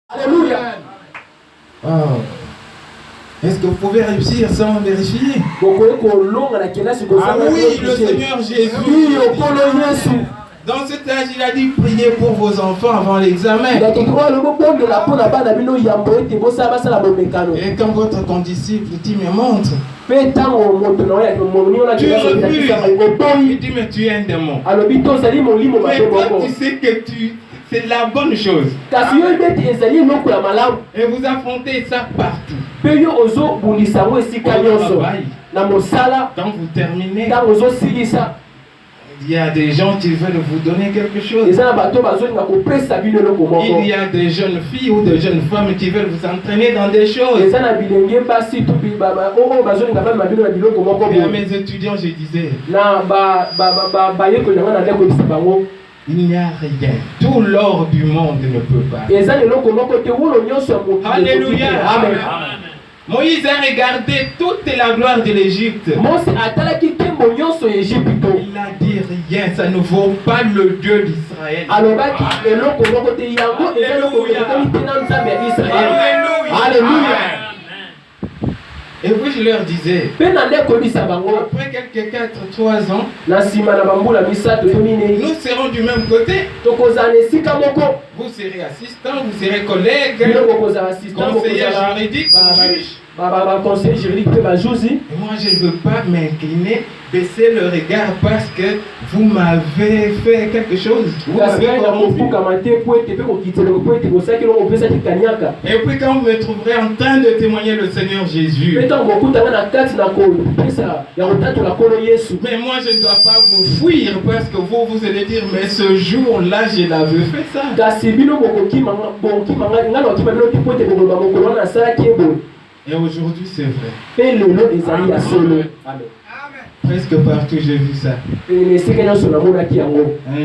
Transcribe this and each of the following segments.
Alléluia. Oh. Est-ce que vous pouvez réussir sans vérifier? Ah oui, le Seigneur Jésus. Dans cet âge, il a dit priez pour vos enfants avant l'examen. Et quand votre condisciple dit me montre, tu refuses. Il dit mais tu es un démon. Mais toi tu sais que c'est la bonne chose. Et vous affrontez ça partout. Quand vous terminez, il y a des gens qui veulent vous donner quelque chose. Il y a des jeunes filles ou des jeunes femmes qui veulent vous entraîner dans des choses. Et à mes étudiants, je disais, il n'y a rien. Tout l'or du monde ne peut pas. Alléluia. Amen. Moïse a regardé toute la gloire de l'Égypte. Il a dit rien, ça ne vaut pas le Dieu d'Israël. Alléluia. Alléluia. Et puis je leur disais, après quelques 4-3 ans, nous serons du même côté. Vous serez assistant, vous serez collègue, conseiller juridique, juge. Et moi je ne veux pas m'incliner, baisser le regard parce que vous m'avez fait quelque chose. Et puis quand vous me trouverez en train de témoigner le Seigneur Jésus, mais moi je ne dois pas vous fuir parce que vous allez dire mais ce jour-là je l'avais fait ça. Et aujourd'hui c'est vrai. Amen. Presque partout j'ai vu ça. Un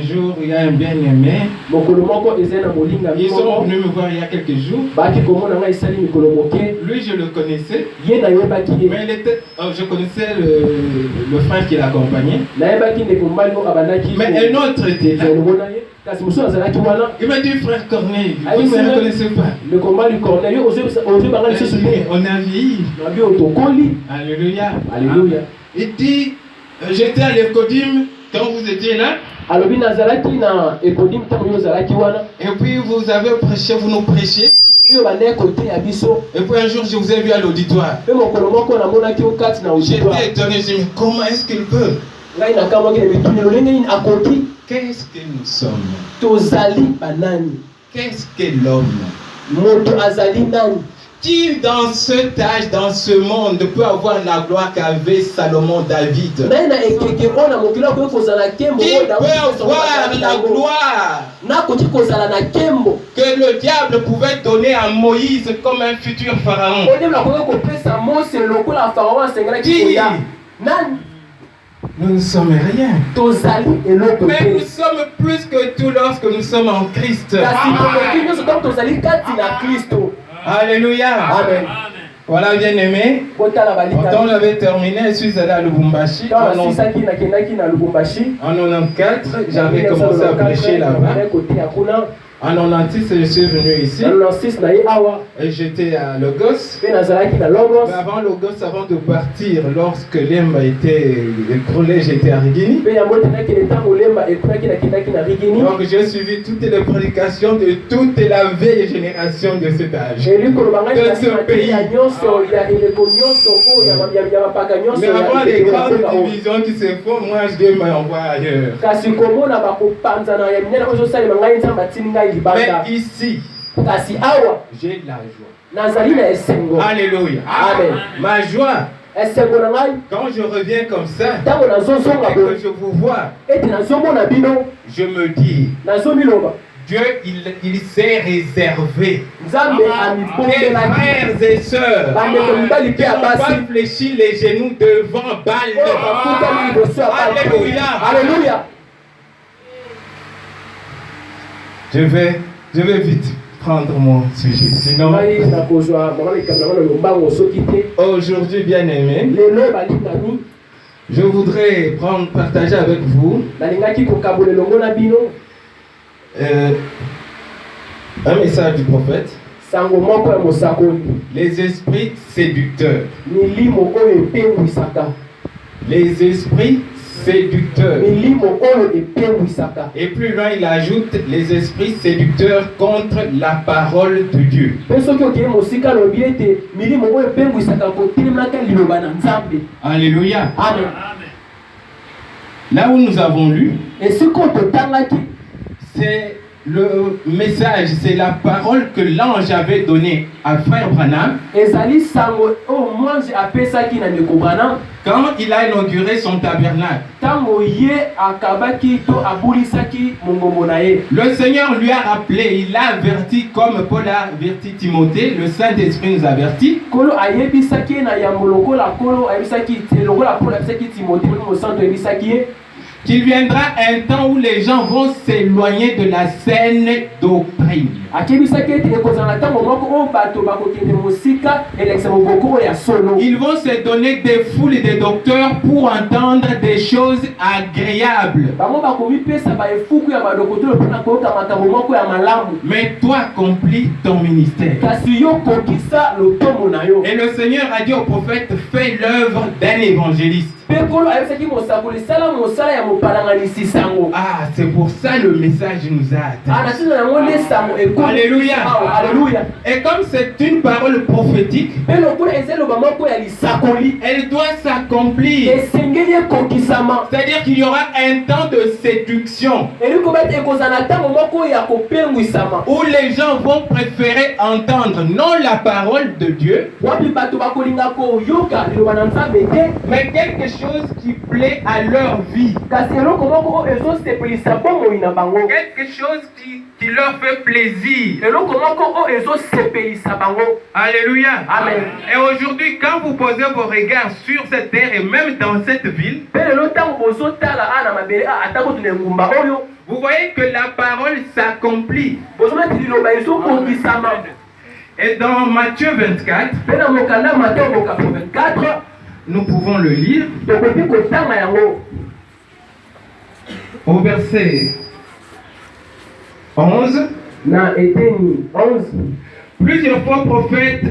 jour il y a un bien-aimé. Ils sont venus me voir il y a quelques jours. Lui je le connaissais. Mais il était, je connaissais le frère qui l'accompagnait. Mais un autre était là. Il m'a dit frère Corneille, vous ne me reconnaissez pas. On a vieilli. Alléluia. Alléluia. Il dit, j'étais à l'Ecodim quand vous étiez là. Et puis vous avez prêché, vous nous prêchiez. Et puis un jour je vous ai vu à l'auditoire. J'étais étonné, je me dis mais comment est-ce qu'il peut? Qu'est-ce que nous sommes? Qu'est-ce que l'homme? Qui dans cet âge, dans ce monde, peut avoir la gloire qu'avait Salomon David? Qui peut avoir la gloire que le diable pouvait donner à Moïse comme un futur pharaon? Qui? Nous ne sommes rien. Mais nous sommes plus que tout lorsque nous sommes en Christ. Alléluia. Amen. Voilà bien aimé. Quand on avait terminé, je suis allé à Lubumbashi. En 94, j'avais commencé à prêcher là-bas. En 96, je suis venu ici. Et j'étais à Logos. Mais avant Logos, avant de partir, lorsque l'Emba a été écroulé, j'étais à Rigini. Donc j'ai suivi toutes les prédications de toute la vieille génération de cet âge. De ce pays. Mais avant les grandes divisions qui se font, moi Dieu m'envoie ailleurs. Mais ici, j'ai la joie. Alléluia. Amen. Ma joie, quand je reviens comme ça, et que je vous vois, je me dis, Dieu, il s'est réservé des frères et sœurs qui n'ont pas fléchi les genoux devant Baal. Alléluia. Alléluia. Je vais vite prendre mon sujet. Sinon, aujourd'hui, bien aimé, je voudrais partager avec vous un message du prophète. Les esprits séducteurs. Les esprits séducteurs. Et plus loin, il ajoute les esprits séducteurs contre la parole de Dieu. Alléluia. Amen. Là où nous avons lu, c'est le message, c'est la parole que l'ange avait donnée à frère Branham quand il a inauguré son tabernacle. Le Seigneur lui a rappelé, il l'a averti comme Paul a averti Timothée, le Saint-Esprit nous avertit qu'il viendra un temps où les gens vont s'éloigner de la saine doctrine. Ils vont se donner des foules et des docteurs pour entendre des choses agréables. Mais toi, accomplis ton ministère. Et le Seigneur a dit au prophète, fais l'œuvre d'un évangéliste. Ah, c'est pour ça le message nous a atteint. Alléluia. Et comme c'est une parole prophétique, elle doit s'accomplir. C'est-à-dire qu'il y aura un temps de séduction où les gens vont préférer entendre non la parole de Dieu, mais quelque chose qui plaît à leur vie. Quelque chose qui leur fait plaisir. Alléluia. Amen. Et aujourd'hui, quand vous posez vos regards sur cette terre et même dans cette ville, vous voyez que la parole s'accomplit. Et dans Matthieu 24, nous pouvons le lire au verset 11. Plusieurs fois prophètes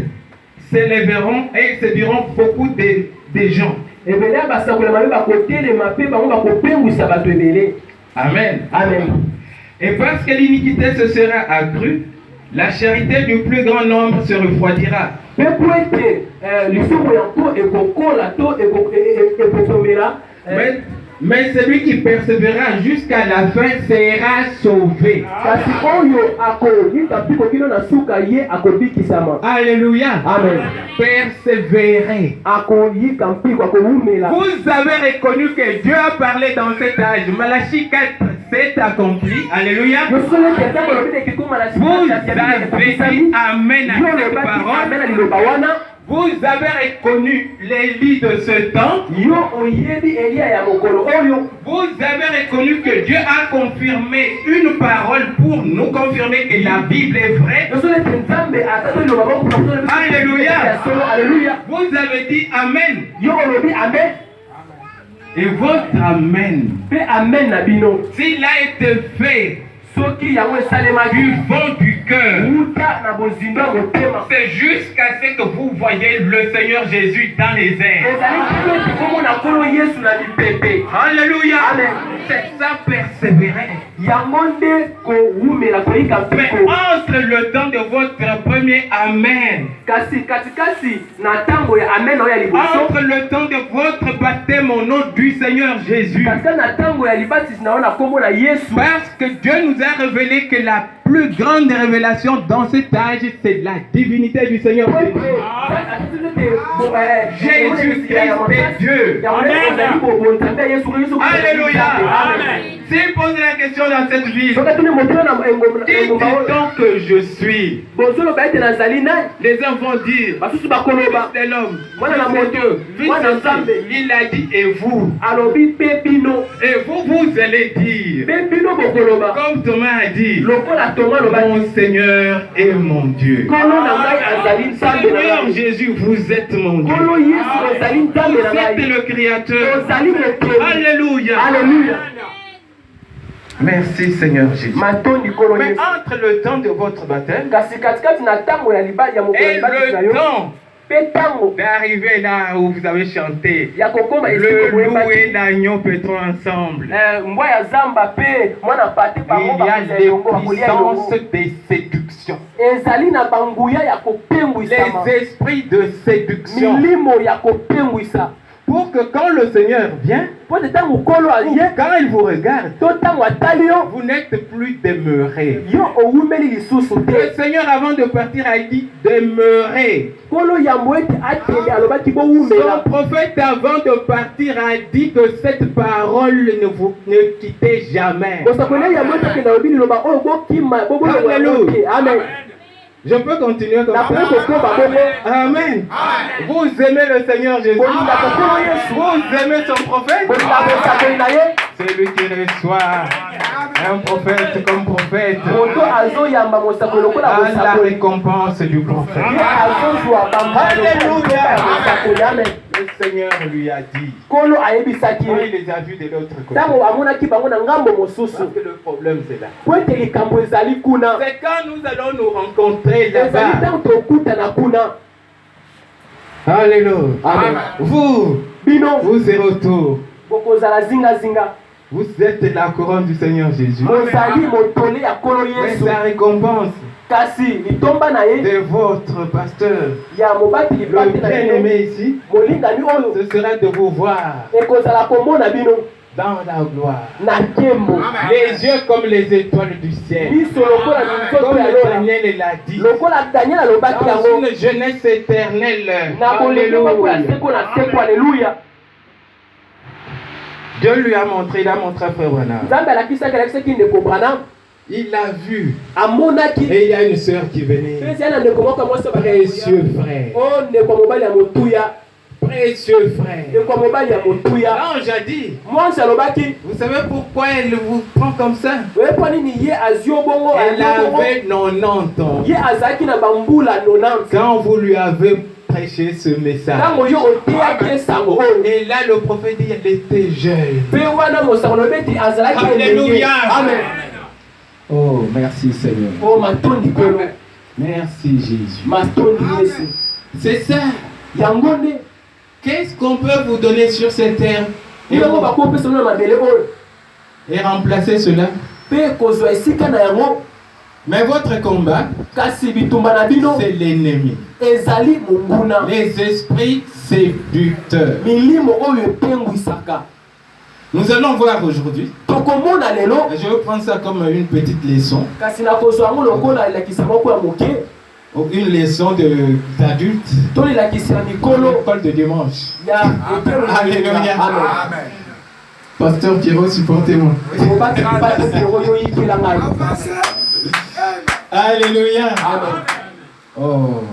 s'élèveront et séduiront beaucoup de gens. Amen. Amen. Et parce que l'iniquité se sera accrue, la charité du plus grand nombre se refroidira. Mais celui qui persévérera jusqu'à la fin sera sauvé. Alléluia. Amen. Persévérer. Vous avez reconnu que Dieu a parlé dans cet âge. Malachie 4, c'est accompli. Alléluia. Vous avez dit Amen à cette parole. Vous avez reconnu l'Élie de ce temps. Vous avez reconnu que Dieu a confirmé une parole pour nous confirmer que la Bible est vraie. Alléluia. Vous avez dit Amen. Et votre Amen, s'il a été fait du fond du cœur, c'est jusqu'à ce que vous voyez le Seigneur Jésus dans les airs. Alléluia. C'est ça, persévérer. Mais entre le temps de votre premier Amen, entre le temps de votre baptême au nom du Seigneur Jésus, parce que Dieu nous a révélé que la plus grande révélation dans cet âge, c'est la divinité du Seigneur Jésus. Jésus-Christ est Dieu. Alléluia. S'il pose la question dans cette ville, qui dit-on que je suis? Les gens vont dire, c'est l'homme, c'est Dieu, il a dit, et vous? Et vous allez dire, comme Thomas a dit, mon Seigneur et mon Dieu. Seigneur Jésus, vous êtes mon Dieu. Vous êtes le Créateur. Alléluia. Merci Seigneur Jésus. Mais entre le temps de votre baptême et le temps d'arriver là où vous avez chanté, le loup et l'agneau pétront ensemble, il y a les puissances de séduction, les esprits de séduction, pour que quand le Seigneur vient, quand il vous regarde, vous n'êtes plus demeurés. Le Seigneur, avant de partir, a dit demeurez. Son prophètre, avant de partir, a dit que cette parole ne quittez jamais. Alléluia. Amen. Je peux continuer comme ça. Amen. Vous aimez le Seigneur Jésus. Vous aimez son prophète. C'est lui qui reçoit un prophète comme prophète. À la récompense du prophète. Alléluia. Le Seigneur lui a dit. Quand il les a vus de l'autre côté. Parce que le problème c'est là. C'est quand nous allons nous rencontrer là-bas. Alléluia. Amen. Vous êtes retour. Vous êtes la couronne du Seigneur Jésus. Mais sa récompense de votre pasteur, le bien-aimé ici, ce sera de vous voir dans la gloire. Les yeux comme les étoiles du ciel. Comme Daniel l'a dit. Dans une jeunesse éternelle. Alléluia. Dieu lui a montré, il a montré à Frère Branham. Il a vu. Et il y a une sœur qui venait. Précieux frère. Précieux frère. L'ange a dit. Vous savez pourquoi elle vous prend comme ça? Elle avait 90 ans. Quand vous lui avez prêché ce message. Et là le prophète dit elle était jeune. Alléluia. Amen. Oh, merci Seigneur. Merci Jésus. C'est ça. Qu'est-ce qu'on peut vous donner sur cette terre et remplacer cela? Mais votre combat, c'est l'ennemi. Les esprits séducteurs. Nous allons voir aujourd'hui. Je vais prendre ça comme une petite leçon. Une leçon d'adultes. L'école de dimanche. Alléluia. Amen. Pasteur Pierrot, supportez-moi. Alléluia. Amen. Oh.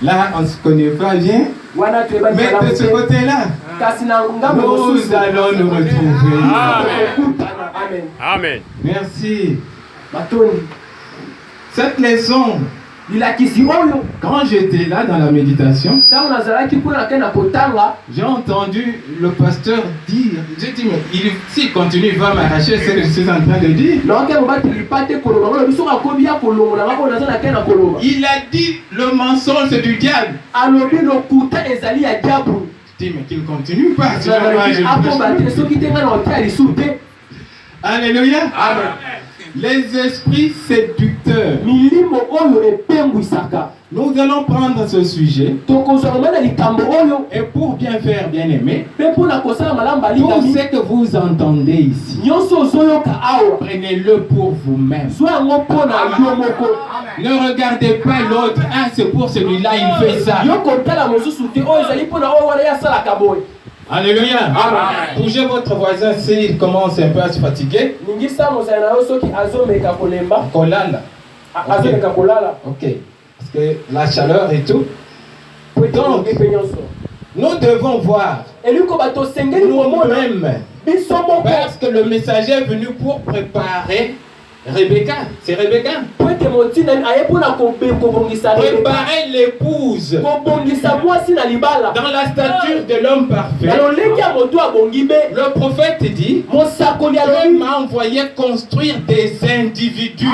Là, on ne se connaît pas bien. Mais de ce côté-là, nous allons nous retrouver. Amen. Amen. Merci. Cette leçon, quand j'étais là dans la méditation, j'ai entendu le pasteur dire, j'ai dit, mais s'il continue, il va m'arracher ce que je suis en train de dire. Il a dit, le mensonge c'est du diable. Je dis, mais qu'il continue pas. Alléluia. Amen. Les esprits séducteurs. Nous allons prendre ce sujet. Et pour bien faire, bien aimé, tout ce que vous entendez ici, prenez-le pour vous-même. Ne regardez pas l'autre. Ah, c'est pour celui-là, il fait ça. Alléluia. Amen. Bougez votre voisin s'il commence un peu à se fatiguer. Ok. Parce que la chaleur et tout. Donc, nous devons voir nous-mêmes. Parce que le messager est venu pour préparer Rebecca, c'est Rebecca. Préparer l'épouse dans la stature de l'homme parfait. Le prophète dit, Dieu m'a envoyé construire des individus.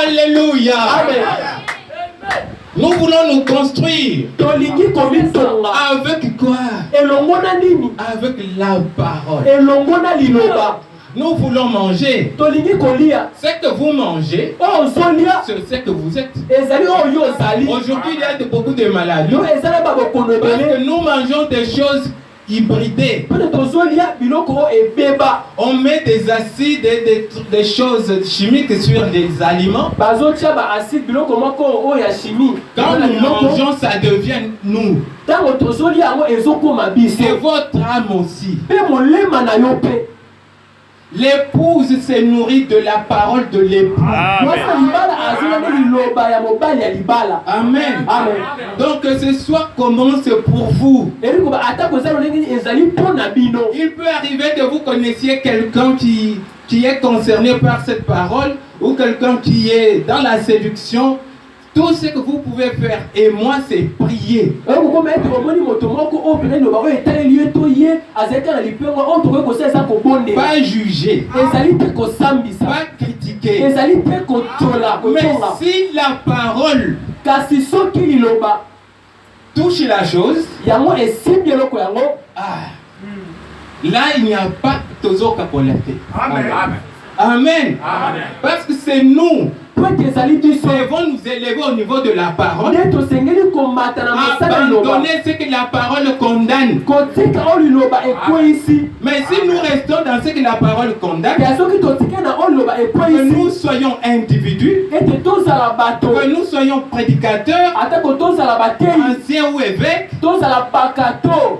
Alléluia. Amen. Nous voulons nous construire. Avec quoi? Avec la parole. Nous voulons manger. Ce que vous mangez, c'est ce que vous êtes. Aujourd'hui, il y a beaucoup de maladies. Parce que nous mangeons des choses hybridées. On met des acides et des choses chimiques sur les aliments. Quand nous mangeons, ça devient nous. C'est votre âme aussi. L'épouse se nourrit de la parole de l'époux. Amen. Amen. Donc ce soir commence pour vous. Il peut arriver que vous connaissiez quelqu'un qui est concerné par cette parole ou quelqu'un qui est dans la séduction. Tout ce que vous pouvez faire, et moi, c'est prier. Pas juger, pas critiquer. Mais si la parole touche la chose, là, il n'y a pas toujours qu'à collecter. Amen. Amen. Amen. Parce que c'est nous. Nous devons nous élever au niveau de la parole. Abandonner ce que la parole condamne. Mais si nous restons dans ce que la parole condamne, que nous soyons individus, que nous soyons prédicateurs, anciens ou évêques,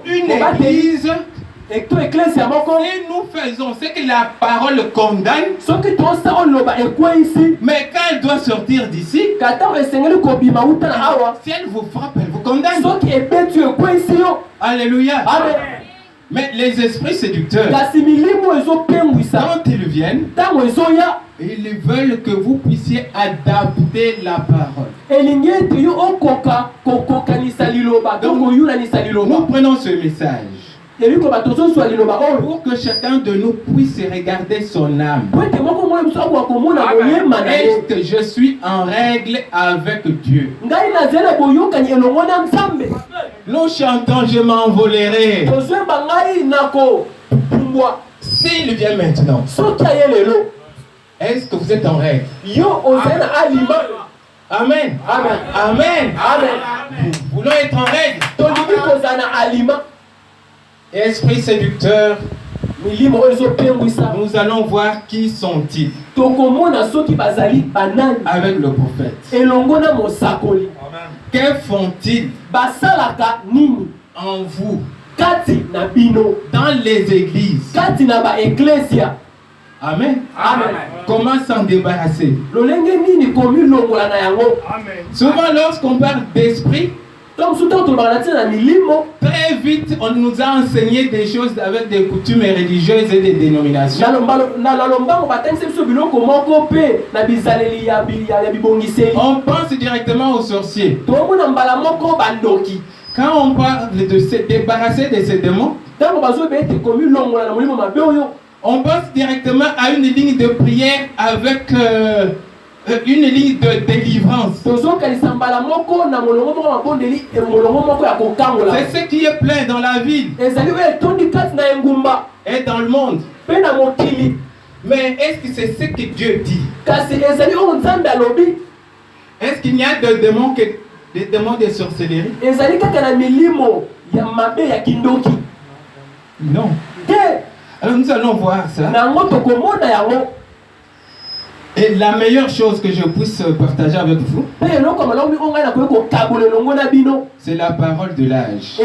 une église. Et nous faisons ce que la parole condamne, mais quand elle doit sortir d'ici, si elle vous frappe, elle vous condamne. Alléluia. Amen. Mais les esprits séducteurs, quand ils viennent, ils veulent que vous puissiez adapter la parole. Donc, nous prenons ce message pour que chacun de nous puisse regarder son âme. Est-ce que je suis en règle avec Dieu? Nous chantons, je m'envolerai. S'il vient maintenant, est-ce que vous êtes en règle? Amen. Amen. Amen. Nous voulons être en règle. Esprit séducteur, nous allons voir qui sont-ils avec le prophète. Que font-ils en vous dans les églises? Amen. Amen. Comment s'en débarrasser? Souvent lorsqu'on parle d'esprit, très vite, on nous a enseigné des choses avec des coutumes religieuses et des dénominations. On pense directement aux sorciers. Quand on parle de se débarrasser de ces démons, on pense directement à une ligne de prière avec une ligne de délivrance. C'est ce qui est plein dans la ville et dans le monde. Mais est-ce que c'est ce que Dieu dit? Est-ce qu'il y a des démons de sorcellerie? Non. Alors nous allons voir ça. Et la meilleure chose que je puisse partager avec vous, c'est la parole de l'âge.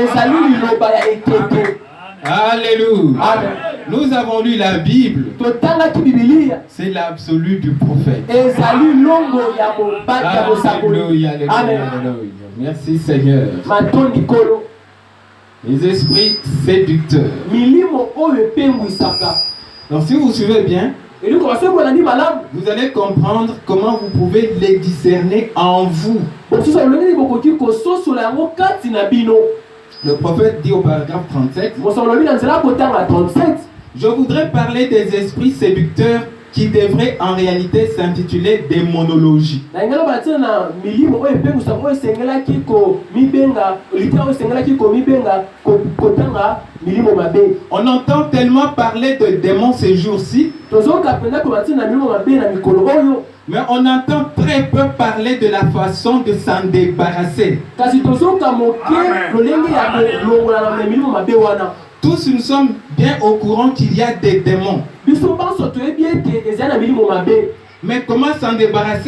Alléluia. Amen. Nous avons lu la Bible. C'est l'absolu du prophète. Alléluia. Alléluia. Merci Seigneur. Les esprits séducteurs. Donc si vous suivez bien, Vous allez comprendre comment vous pouvez les discerner en vous. Le prophète dit au paragraphe 37, je voudrais parler des esprits séducteurs qui devrait en réalité s'intituler démonologie. On entend tellement parler de démons ces jours-ci, mais on entend très peu parler de la façon de s'en débarrasser. Tous nous sommes bien au courant qu'il y a des démons. Mais comment s'en débarrasser?